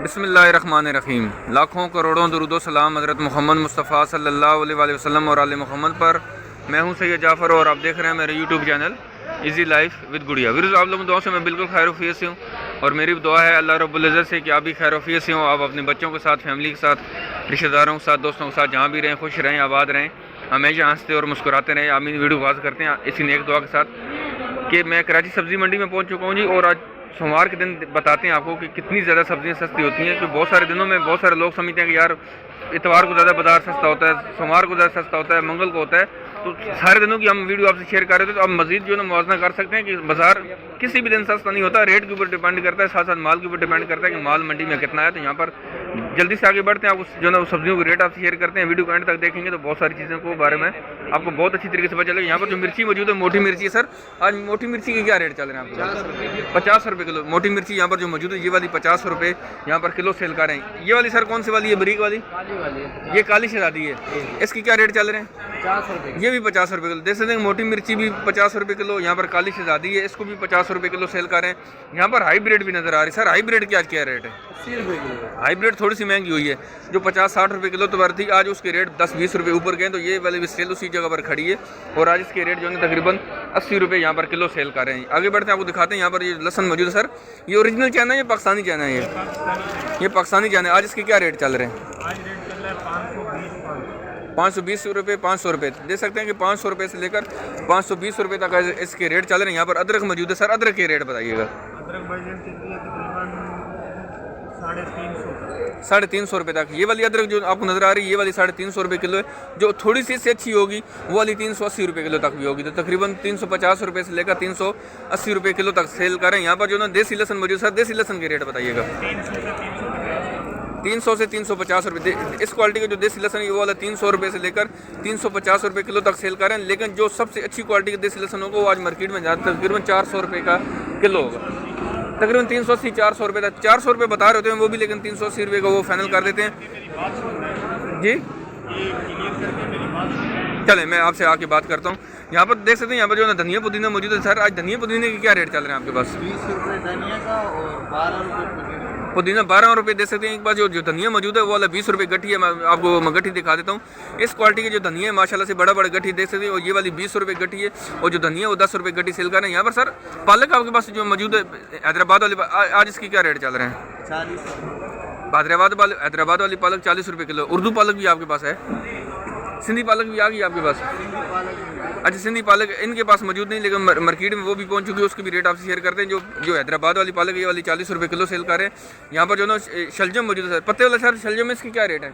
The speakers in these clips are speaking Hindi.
बिस्मिल्लाहिर्रहमानिर्रहीम। लाखों करोड़ों दुरूद सलाम हज़रत मोहम्मद मुस्तफ़ा सल्लल्लाहु अलैहि वसल्लम और आले मोहम्मद पर। मैं हूं सैयद जाफ़र और आप देख रहे हैं मेरे YouTube channel easy life with गुड़िया। वीरोज़, आप लोगों दुआ से मैं बिल्कुल खैर-ओ-आफ़ियत से हूँ और मेरी दुआ है अल्लाह रब्बुल इज़्ज़त से कि आप भी खैर-ओ-आफ़ियत से हों। आप अपने बच्चों के साथ, फैमिली के साथ, रिश्तेदारों के साथ, दोस्तों के साथ जहाँ भी रहें, खुश रहें, आबाद रहें, हमेशा हंसते और मुस्कुराते रहें। आमीन। वीडियो आगाज़ करते हैं इसी नेक दुआ के साथ कि मैं कराची सब्ज़ी मंडी में पहुँच चुका हूँ जी। और आज सोमवार के दिन बताते हैं आपको कि कितनी ज़्यादा सब्ज़ियाँ सस्ती होती हैं। कि बहुत सारे दिनों में बहुत सारे लोग समझते हैं कि यार इतवार को ज़्यादा बाजार सस्ता होता है, सोमवार को ज़्यादा सस्ता होता है, मंगल को होता है। तो सारे दिनों की हम वीडियो आपसे शेयर कर रहे थे, तो आप मज़ीद जो है मुआवजा कर सकते हैं कि बाज़ार किसी भी दिन सस्ता नहीं होता। रेट के ऊपर डिपेंड करता है, साथ साथ माल के ऊपर डिपेंड करता है कि माल मंडी में कितना है। तो यहाँ पर जल्दी से आगे बढ़ते हैं, आपको जो है सब्जियों के रेट आपसे शेयर करते हैं। वीडियो को एंड तक देखेंगे तो बहुत सारी चीज़ों को बारे में आपको बहुत अच्छी तरीके से पता चलेगा। यहाँ पर जो मिर्ची मौजूद है, मोटी मिर्ची है। सर, आज मोटी मिर्ची के क्या रेट चल रहे हैं आपको? 50 रुपये किलो मोटी मिर्ची यहाँ पर जो मौजूद है। ये वाली 50 रुपये यहाँ पर किलो सेल कर रहे हैं। ये वाली सर कौन सी वाली है? बरीक वाली, ये काली शहजादी है। इसकी क्या रेट चल रहे हैं? 50 रुपये। ये भी 50 रुपये किलो। देख सकते हैं मोटी मिर्ची भी 50 रुपये किलो। यहाँ पर काली शहजादी है, इसको भी 50 रुपये किलो सेल कर रहे हैं। यहाँ पर हाईब्रिड भी नज़र आ रही है। सर, हाईब्रिड की आज क्या रेट है? 80 रुपये किलो। हाईब्रिड थोड़ी सी महंगी हुई है। जो 50-60 रुपये किलो तो थी, आज उसके रेट 10-20 रुपये ऊपर गए। तो ये वाली भी सेल उसी जगह पर खड़ी है और आज इसके रेट जो है तकरीबन 80 रुपये यहाँ पर किलो सेल कर रहे हैं। आगे बढ़ते हैं, आपको दिखाते हैं। यहाँ पर ये लहसन मौजूद है। सर, ये ओरिजिनल चाइना है या पाकिस्तानी चाइना है? ये पाकिस्तानी चाइना है। आज इसके क्या रेट चल रहे हैं? आज रेट चल रहा है 520 रुपये, 500 रुपये। देख सकते हैं कि 500 रुपये से लेकर 520 रुपये तक इसके रेट चल रहे हैं। यहाँ पर अदरक मौजूद है। सर, अदरक के रेट बताइएगा। अदरक बजट चल रही है तकरीबन 350 350 रुपये तक। ये वाली अदरक जो आपको नज़र आ रही है, ये वाली 350 रुपये किलो है। जो थोड़ी सी इससे अच्छी होगी वो वाली 380 रुपये किलो तक भी होगी। तो तकरीबन 350 रुपये से लेकर 380 रुपये किलो तक सेल करें। यहाँ पर जो ना देसी लहसन मौजूद। सर, देसी लहसन के रेट बताइएगा। 300 से 350 रुपये। इस क्वालिटी का जो देसी लहसन है वो वाला 300 रुपये से लेकर 350 रुपये किलो तक सेल करें। लेकिन जो सबसे अच्छी क्वालिटी का देसी लहसन होगा वो आज मार्केट में ज़्यादा तकरीबन 400 रुपये का किलो होगा। तकरीबन 380-400 रुपये तक। 400 रुपये बता रहे होते हैं वो भी, लेकिन 380 रुपये का वो फाइनल कर देते हैं जी। चले मैं आपसे आके बात करता हूँ। यहाँ पर देख सकते हैं, यहाँ पर जो है धनिया पुदीना मौजूद है। सर, आज धनिया पुदीने के क्या रेट चल रहे हैं आपके पास? 20 रुपये धनिया का और 12 रुपये पुदीना 12 रुपये। देख सकते हैं। एक बार जो धनिया मौजूद है वो वाला 20 रुपये गठी है। मैं आपको गठी दिखा देता हूँ। इस क्वालिटी की जो धनिया है माशाल्लाह से बड़ा गठी देख सकते हैं। और ये वाली 20 रुपये गठी है और जो धनिया वो 10 रुपये गठी सेल कर रहे हैं। यहाँ पर सर पालक आपके पास जो मौजूद है हैदराबाद वाली, आज इसकी क्या रेट चल रहे हैं? 40। हैदराबाद वाली पालक 40 रुपये किलो। उर्दू पालक भी आपके पास है? सिंधी पालक भी आ गई आपके पास? अच्छा, सिंधी पालक इनके पास मौजूद नहीं, लेकिन मार्केट में वो भी पहुंच चुकी है। उसकी भी रेट आपसे शेयर करते हैं। जो हैदराबाद वाली पालक ये वाली 40 रुपये किलो सेल कर रहे हैं। यहाँ पर जो ना शलजम मौजूद है। पत्ते वाला सर शलजम में इसकी क्या रेट है?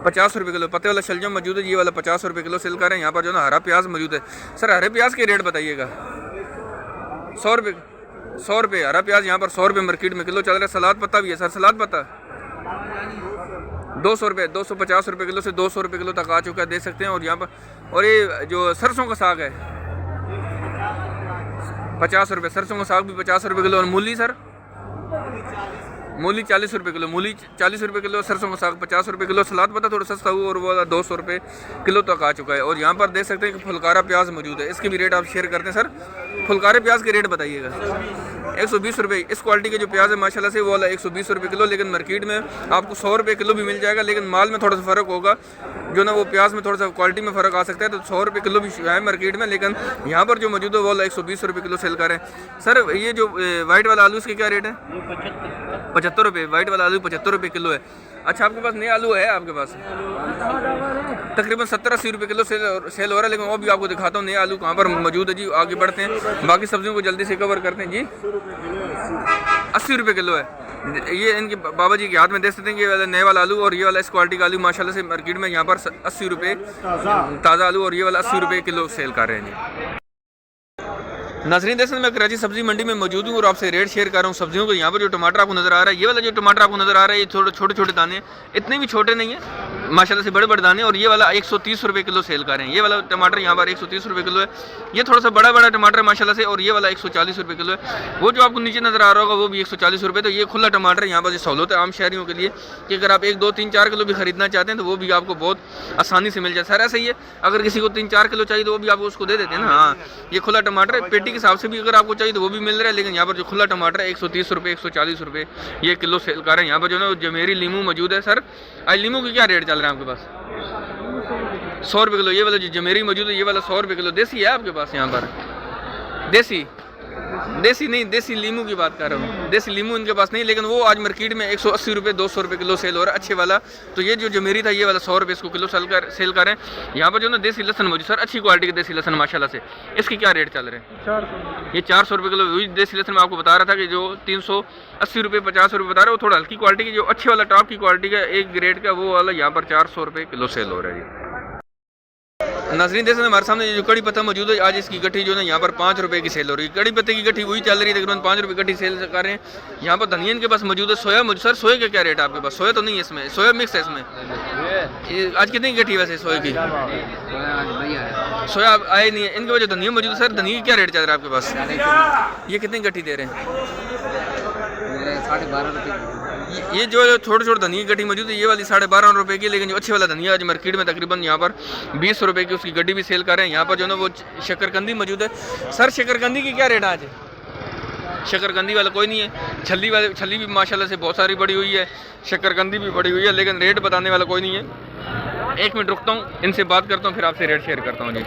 50 रुपये किलो। पत्ते वाला शलजम मौजूद है। ये वाला 50 रुपये किलो सेल कर रहे हैं। यहाँ पर जो ना हरा प्याज मौजूद है। सर, हरे प्याज के रेट बताइएगा। 100 रुपये हरा प्याज यहाँ पर 100 रुपये मार्केट में किलो चल रहा है। सलाद पत्ता भी है। सर, सलाद पत्ता 200 रुपये, 250 रुपये किलो से 200 रुपये किलो तक आ चुका है, देख सकते हैं। और यहाँ पर और ये जो सरसों का साग है 50 रुपये। सरसों का साग भी 50 रुपये किलो। और मूली सर, मूली 40 रुपये किलो। मूली 40 रुपये किलो। सरसों का साग 50 रुपये किलो। सलाद पत्ता थोड़ा सस्ता हुआ और वो 200 रुपये किलो तक आ चुका है। और यहाँ पर देख सकते हैं कि फुलकारा प्याज मौजूद है। इसके भी रेट आप शेयर करते हैं। सर, फुलकारे प्याज के रेट बताइएगा। 120 रुपये। इस क्वालिटी के जो प्याज है माशाल्लाह से वो वाला 120 रुपये किलो। लेकिन मार्केट में आपको 100 रुपये किलो भी मिल जाएगा। लेकिन माल में थोड़ा सा फ़र्क होगा, जो ना वो प्याज में थोड़ा सा क्वालिटी में फ़र्क आ सकता है। तो 100 रुपये किलो भी है मार्केट में, लेकिन यहाँ पर जो मौजूद है वो वाला 120 रुपये किलो सेल कर रहे हैं। सर, ये जो वाइट वाला आलू इसके क्या रेट है? 75 रुपये। वाइट वाला आलू 75 रुपये किलो है। अच्छा, आपके पास नया आलू है? आपके पास तकरीबन 70-80 रुपये किलो सेल हो रहा है। लेकिन वो भी आपको दिखाता हूँ नया आलू कहाँ पर मौजूद है जी। आगे बढ़ते हैं, बाकी सब्जियों को जल्दी से कवर करते हैं जी। 80 रुपये किलो है। ये इनके बाबा जी के हाथ में देख सकते हैं कि ये वाला नए वाला आलू और ये वाला इस क्वालिटी का आलू माशाल्लाह से मार्केट में यहाँ पर 80 रुपये ताज़ा आलू और ये वाला 80 रुपये किलो सेल कर रहे हैं जी। नाज़रीन, देख सकते हैं मैं कराची सब्जी मंडी में मौजूद हूँ और आपसे रेट शेयर कर रहा हूँ सब्जियों को। यहाँ पर जो टमाटर आपको नज़र आ रहा है, ये वाला जो टमाटर आपको नज़र आ रहा है, ये छोटे छोटे दाने, इतने भी छोटे नहीं है। माशाल्लाह से बड़े बड़े दाने, और ये वाला 130 रुपये किलो सेल कर रहे हैं। ये वाला टमाटर यहाँ पर 130 रुपये किलो है, ये थोड़ा सा बड़ा बड़ा टमाटर है माशाल्लाह से, और ये वाला 140 रुपये किलो है। वो जो आपको नीचे नज़र आ रहा होगा वो भी 140 रुपये। तो ये खुला टमाटर यहाँ पर सहूलत है आम शहरियों के लिए कि अगर आप 1, 2, 3, 4 किलो भी खरीदना चाहते हैं तो वो भी आपको बहुत आसानी से मिल जाए। सर ऐसा ही है, अगर किसी को 3, 4 किलो चाहिए तो वो भी आपको उसको दे देते हैं ना। हाँ, ये खुला टमाटर है, पेटी के हिसाब से भी अगर आपको चाहिए तो वो भी मिल रहा है, लेकिन यहाँ पर जो खुला टमाटर है 130 रुपये 140 रुपये ये किलो सेल कर रहे हैं। यहाँ पर जो है जमेरी लीमू मौजूद है। सर आज लीमू की क्या रेट चल रहा है आपके पास? 100 रुपये किलो। ये वाला जो जमेरी मौजूद है ये वाला 100 रुपये किलो। देसी है आपके पास यहाँ पर? देसी नहीं, देसी लीमू की बात कर रहा हूँ। देसी लीमू इनके पास नहीं, लेकिन वो आज मार्केट में 180 रुपये 200 रुपये किलो सेल हो रहा है अच्छे वाला। तो ये जो जमेरी था ये वाला 100 रुपये इसको किलो सेल कर रहे हैं। यहाँ पर जो ना देसी लहसन मौजूद, सर अच्छी क्वालिटी के देसी लहसन माशाल्लाह से, इसकी क्या रेट चल रहे हैं? 400। ये 400 रुपये किलो। वही देसी लहसन मैं आपको बता रहा था कि जो 380 रुपये 50 रुपये बता रहे हैं वो थोड़ा हल्की क्वालिटी की, जो अच्छे वाला टॉप की क्वालिटी का एक ग्रेड का वो वाला यहाँ पर 400 रुपये किलो सेल हो रहा है। नाज़रीन देख सकते हैं हमारे सामने जो कड़ी पत्ता मौजूद है, आज इसकी गट्ठी जो है यहाँ पर 5 रुपये की सेल हो रही है। कड़ी पत्ते की गट्ठी वही चल रही है, तकरीबन 5 रुपये गट्ठी सेल कर रहे हैं। यहाँ पर धनिया के पास मौजूद है। सोया मौजूद। सर सोया का क्या रेट है आपके पास? सोया तो नहीं है इसमें, सोया मिक्स है इसमें। आज कितनी गट्ठी वैसे सोया की? सोया आए नहीं है। इनके वजह धनिया मौजूद है। सर धनिया की क्या रेट चल रहा है आपके पास? ये कितनी गट्ठी दे रहे हैं? 12.5 रुपये। ये जो छोटे छोटे धनिया की गड्डी मौजूद है ये वाली 12.5 रुपये की, लेकिन जो अच्छे वाला धनिया आज मार्केट में तकरीबन यहाँ पर 20 रुपये की उसकी गड्डी भी सेल कर रहे हैं। यहाँ पर जो ना वो शकरकंदी मौजूद है। सर शकरकंदी की क्या रेट है आज? शकरकंदी वाला कोई नहीं है। छली भी माशाल्लाह से बहुत सारी बड़ी हुई है, शकरकंदी भी बड़ी हुई है, लेकिन रेट बताने वाला कोई नहीं है। 1 मिनट रुकता हूँ, इनसे बात करता हूँ, फिर आपसे रेट शेयर करता हूँ जी।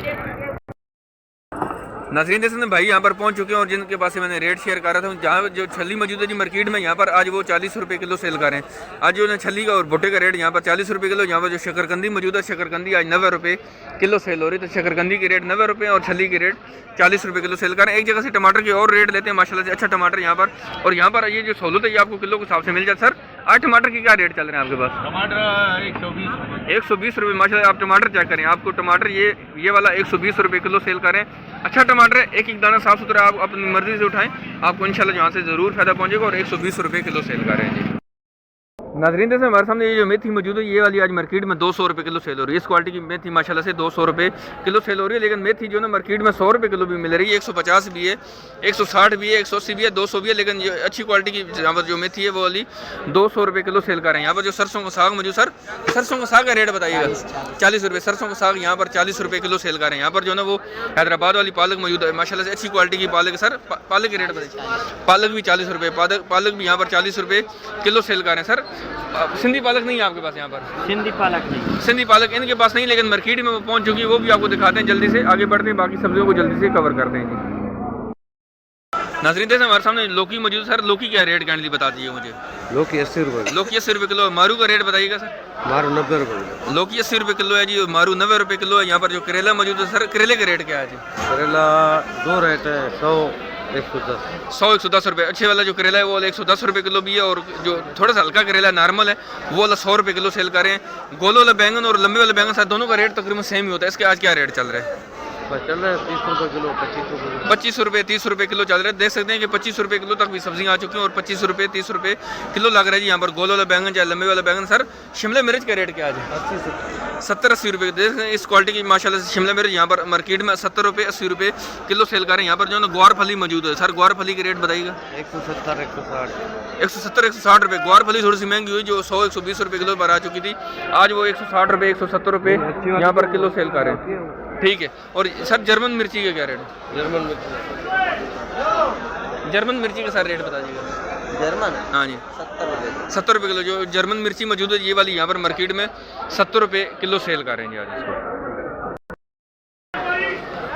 नाज़रीन देख सकते हैं भाई यहाँ पर पहुँच चुके हैं, और जिनके पास से मैंने रेट शेयर कर रहा था, जहाँ जो छली मौजूद है जी मार्केट में, यहाँ पर आज वो 40 रुपये किलो सेल कर रहे हैं। आज जो है छली का और भुट्टे का रेट यहाँ पर 40 रुपये किलो। यहाँ पर जो शकरकंदी मौजूद है, शकरकंदी आज 90 रुपये किलो सेल हो रही है। तो शकरकंदी की रेट 90 रुपये और छली की रेट 40 रुपये किलो सेल कर रहे हैं। एक जगह से टमाटर की और रेट लेते हैं माशाल्लाह से, अच्छा टमाटर यहाँ पर। और यहाँ पर ये जो सहूलत है ये आपको किलो के हिसाब से मिल जाए। सर आज टमाटर की क्या रेट चल रहे हैं आपके पास? टमाटर 120 रुपये माशाल्लाह। आप टमाटर चेक करें, आपको टमाटर ये वाला 120 रुपये किलो सेल करें। अच्छा टमाटर है, एक एक दाना साफ़ सुथरा, आप अपनी मर्जी से उठाएं, आपको इंशाल्लाह यहाँ से ज़रूर फ़ायदा पहुँचेगा। और 120 रुपये किलो सेल कर रहे हैं जी। नाज़रीन देखें हमारे सामने ये जो मेथी मौजूद है ये वाली आज मार्केट में 200 रुपये किलो सेल हो रही है। इस क्वालिटी की मेथी माशाल्लाह से 200 रुपये किलो सेल हो रही है, लेकिन मेथी जो ना मार्केट में 100 रुपये किलो भी मिल रही है। 150 भी है, 160 भी है, 180 भी है, 200 भी है, लेकिन ये अच्छी क्वालिटी की यहाँ पर जो मेथी है वो वाली 200 रुपये किलो सेल कर रहे हैं। यहाँ पर जो सरसों का साग मौजूद, सर सरसों का साग का रेट बताइएगा? 40 रुपये। सरसों का साग यहाँ पर 40 रुपये किलो सेल कर रहे हैं। यहाँ पर जो ना वो हैदराबाद वाली पालक मौजूद है माशाल्लाह से, अच्छी क्वालिटी की पालक है। सर पालक के रेट बताइए? पालक भी 40 रुपये, पालक भी यहाँ पर 40 रुपये किलो सेल कर रहे हैं। सर सिंधी पालक नहीं है आपके पास यहाँ पर? सिंधी पालक नहीं, सिंधी पालक इनके पास नहीं, लेकिन मार्केट में वो पहुंच चुकी है, वो भी आपको दिखाते हैं। जल्दी से आगे बढ़ते हैं, बाकी सब्जियों को जल्दी से कवर करते हैं जी। नाज़रीन देखें हमारे सामने लौकी मौजूद। सर लौकी क्या रेट काइंडली बता दीजिए मुझे? लौकी 80 रुपये। लौकी 80 रुपये किलो। मारू का रेट बताइएगा सर? मारू 90 रुपये। लौकी 80 रुपये किलो है जी, मारू 90 रुपये किलो है। यहाँ पर जो करेला मौजूद है, सर करेले का रेट क्या है जी? करेला 2 रेट है, 100 110 रुपये। अच्छे वाला जो करेला है वो 110 रुपये किलो भी है, और जो थोड़ा सा हल्का करेला नॉर्मल है वो वाला 100 रुपये किलो सेल कर रहे हैं। गोल वाला बैंगन और लंबे वाले बैंगन साथ दोनों का रेट तकरीबन सेम ही होता है। इसके आज क्या रेट चल रहा है? चल रहा है 30 रुपये किलो, 25 रुपये 30 रुपये किलो चल रहे हैं। देख सकते हैं कि 25 रुपये किलो तक भी सब्जियां आ चुकी हैं, और 25 रुपये 30 रुपये किलो लग रहा है जी यहाँ पर गोल वाला बैंगन चाहे लंबे वाला बैंगन। सर शिमला मिर्च का रेट क्या है? 70-80 रुपये। देख सकते हैं इस क्वालिटी की माशाल्लाह से शिमला मिर्च यहाँ पर मार्केट में 70 रुपये 80 रुपये किलो सेल कर रहे हैं। यहाँ पर जो है ग्वार फली मौजूद है। सर ग्वार फली के रेट बताइएगा? 170-160 रुपये। ग्वार फली थोड़ी सी महंगी हुई, जो 100-120 रुपये किलो पर आ चुकी थी, आज वो 160 रुपये 170 रुपये यहाँ पर किलो सेल कर रहे हैं। ठीक है। और सर जर्मन मिर्ची का क्या रेट है? जर्मन मिर्ची का सर रेट बता दीजिएगा? जर्मन हाँ जी 70 रुपये किलो। जो जर्मन मिर्ची मौजूद है ये वाली यहाँ पर मार्केट में 70 रुपये किलो सेल कर रहे हैं जी आज इसको।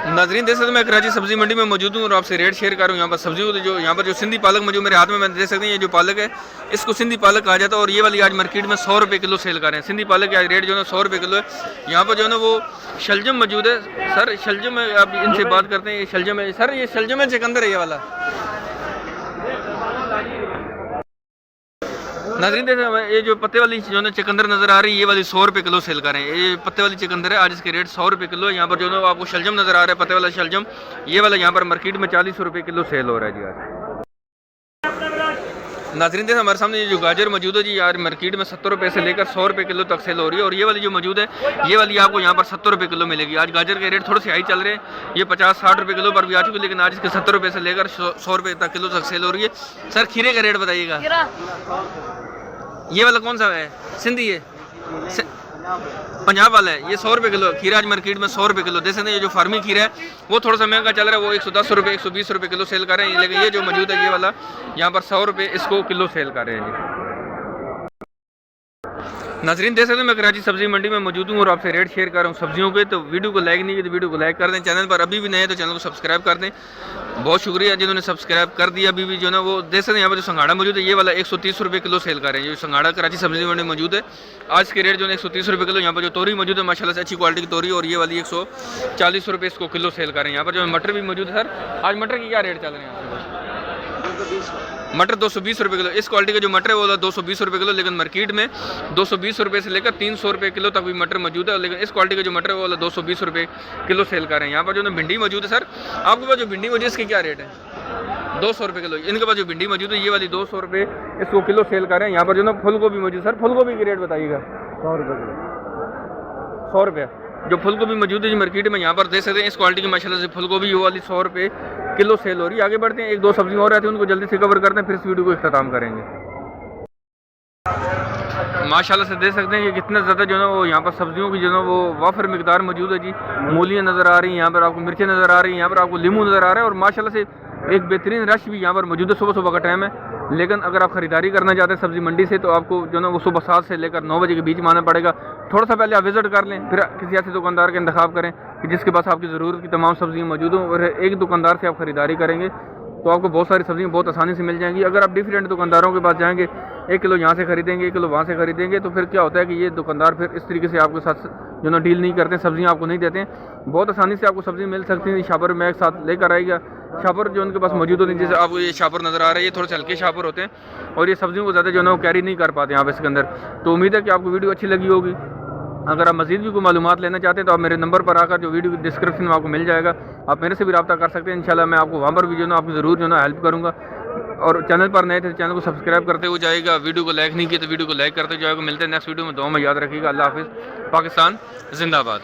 नाज़रीन देख सकते हैं मैं कराची सब्जी मंडी में मौजूद हूँ और आपसे रेट शेयर कर रहा हूँ। यहाँ पर सब्जियों जो यहाँ पर जो सिंधी पालक मौजूद मेरे हाथ में, मैं देख सकते हैं ये जो पालक है इसको सिंधी पालक कहा जाता है, और ये वाली आज मार्केट में 100 रुपये किलो सेल कर रहे हैं। सिंधी पालक का रेट जो है 100 रुपये किलो है। यहाँ पर जो है ना वो शलजम मौजूद है। सर शलजम है, आप इनसे बात करते हैं। ये शलजम है सर, ये शलजम है चकंदर है ये वाला? नाज़रीन देखें ये जो पत्ते वाली जो है चकंदर नज़र आ रही है ये वाली 100 रुपये किलो सेल कर रहे हैं। ये पत्ते वाली चकंदर है, आज इसके रेट 100 रुपये किलो है। यहाँ पर जो है आपको शलजम नज़र आ रहा है, पत्ते वाला शलजम, ये वाला यहाँ पर मार्केट में 40 रुपये किलो सेल हो रहा है जी आज। नाज़रीन देखिए हमारे सामने ये जो गाजर मौजूद है जी यार मार्केट में 70 रुपये से लेकर 100 रुपये किलो तक सेल हो रही है। और ये वाली जो मौजूद है ये वाली आपको यहाँ पर 70 रुपये किलो मिलेगी। आज गाजर के रेट थोड़े से हाई चल रहे हैं, ये 50-60 रुपये किलो पर भी आ चुके हैं, लेकिन आज इसके 70 रुपये से लेकर 100 रुपये तक किलो तक सेल हो रही है। सर खीरे का रेट बताइएगा, ये वाला कौन सा है? सिंधी है, पंजाब वाला है, ये 100 रुपये किलो खीरा आज मार्केट में 100 रुपये किलो। जैसे ये जो फार्मी खीरा है वो थोड़ा सा महंगा चल रहा है, वो 110 रुपये 120 रुपये किलो सेल कर रहे हैं, लेकिन ये जो मौजूद है ये वाला यहाँ पर 100 रुपये इसको किलो सेल कर रहे हैं जी। नाज़रीन देख सकते हैं मैं कराची सब्जी मंडी में मौजूद हूँ और आपसे रेट शेयर कर रहा हूँ सब्जियों के। तो वीडियो को लाइक नहीं किया तो वीडियो को लाइक कर दें, चैनल पर अभी भी नए हैं तो चैनल को सब्सक्राइब कर दें। बहुत शुक्रिया जिन्होंने सब्सक्राइब कर दिया। अभी भी जो है ना वो देख सकते हैं यहाँ पर जो संघाड़ा मौजूद है ये वाला 130 रुपये किलो सेल कर रहे हैं। जो संघाड़ा कराची सब्जी मंडी में मौजूद है आज के रेट जो है 130 रुपये किलो। यहाँ पर जो तोरी मौजूद है माशाल्लाह से अच्छी क्वालिटी की तोरी, और ये वाली 140 रुपये इसको किलो सेल कर रहे हैं। यहाँ पर जो मटर भी मौजूद है। सर आज मटर की क्या रेट चल रहे हैं? मटर 220 रुपये किलो। इस क्वालिटी का जो मटर है वो 220 रुपये किलो, लेकिन मार्केट में 220 रुपये से लेकर 300 रुपये किलो तक भी मटर मौजूद है, लेकिन इस क्वालिटी का जो मटर है वो 220 रुपये किलो सेल कर रहे हैं। यहाँ पर जो है भिंडी मौजूद है। सर आपके पास जो भिंडी मौजूद है इसकी क्या रेट है? 200 रुपये किलो। इनके पास जो भिंडी मौजूद है ये वाली 200 रुपये इसको किलो सेल कर रहे हैं। यहाँ पर जो ना फूल गोभी मौजूद है। सर फूल गोभी की रेट बताइएगा। 100 रुपये किलो। 100 रुपये जो फूल गोभी मौजूद है जी मार्केट में, यहाँ पर देख सकते हैं इस क्वालिटी की माशाल्लाह से फूल गोभी वो वाली 100 रुपये किलो सेल हो रही है। आगे बढ़ते हैं, एक दो सब्जियाँ और रहती हैं उनको जल्दी से कवर करते हैं, फिर इस वीडियो को इख्तिताम करेंगे। माशाल्लाह से देख सकते हैं कि कितना ज़्यादा जो है वो यहाँ पर सब्जियों की जो है वो वाफर मिकदार मौजूद है जी। मूलियाँ नज़र आ रही हैं, यहाँ पर आपको मिर्चें नज़र आ रही हैं, यहाँ पर आपको लीमू नज़र आ रहा है, और माशाल्लाह से एक बेहतरीन रश भी यहाँ पर मौजूद है। सुबह सुबह का टाइम है, लेकिन अगर आप ख़रीदारी करना चाहते हैं सब्ज़ी मंडी से तो आपको जो है वो सुबह 7 से लेकर 9 बजे के बीच में आना पड़ेगा। थोड़ा सा पहले आप विज़िट कर लें, फिर किसी ऐसे दुकानदार का इंतखाब करें कि जिसके पास आपकी ज़रूरत की तमाम सब्ज़ियाँ मौजूद हों, और एक दुकानदार से आप ख़रीदारी करेंगे तो आपको बहुत सारी सब्ज़ियाँ बहुत आसानी से मिल जाएंगी। अगर आप डिफरेंट दुकानदारों के पास जाएंगे, 1 किलो यहाँ से खरीदेंगे 1 किलो वहाँ से खरीदेंगे, तो फिर क्या होता है कि ये दुकानदार फिर इस तरीके से आपके साथ जो ना डील नहीं करते, सब्ज़ियाँ आपको नहीं देते हैं। बहुत आसानी से आपको सब्ज़ी मिल सकती है। शापर में एक साथ लेकर आएगा, शापर जो उनके पास मौजूद होती है, जैसे आपको ये शापर नज़र आ रहा है, ये थोड़े से हल्के शापर होते हैं और ये सब्ज़ियों को ज़्यादा जो है वो कैरी नहीं कर पाते यहाँ पे इसके अंदर। तो उम्मीद है कि आपको वीडियो अच्छी लगी होगी। अगर आप मज़ीद भी कोई मालूमात लेना चाहते हैं तो आप मेरे नंबर पर आकर जो वीडियो डिस्क्रिप्शन में आपको मिल जाएगा, आप मेरे से भी रब्ता कर सकते हैं। इंशाल्लाह मैं आपको वहाँ पर भी जो है आपकी ज़रूर जो है हेल्प करूँगा। और चैनल पर नए थे तो चैनल को सब्सक्राइब करते हुए जाएगा, वीडियो को लाइक नहीं किया तो वीडियो को लाइक करते जाएगा। मिलते हैं नेक्स्ट वीडियो में, दुआ में याद रखिएगा। अल्लाह हाफिज़। पाकिस्तान जिंदाबाद।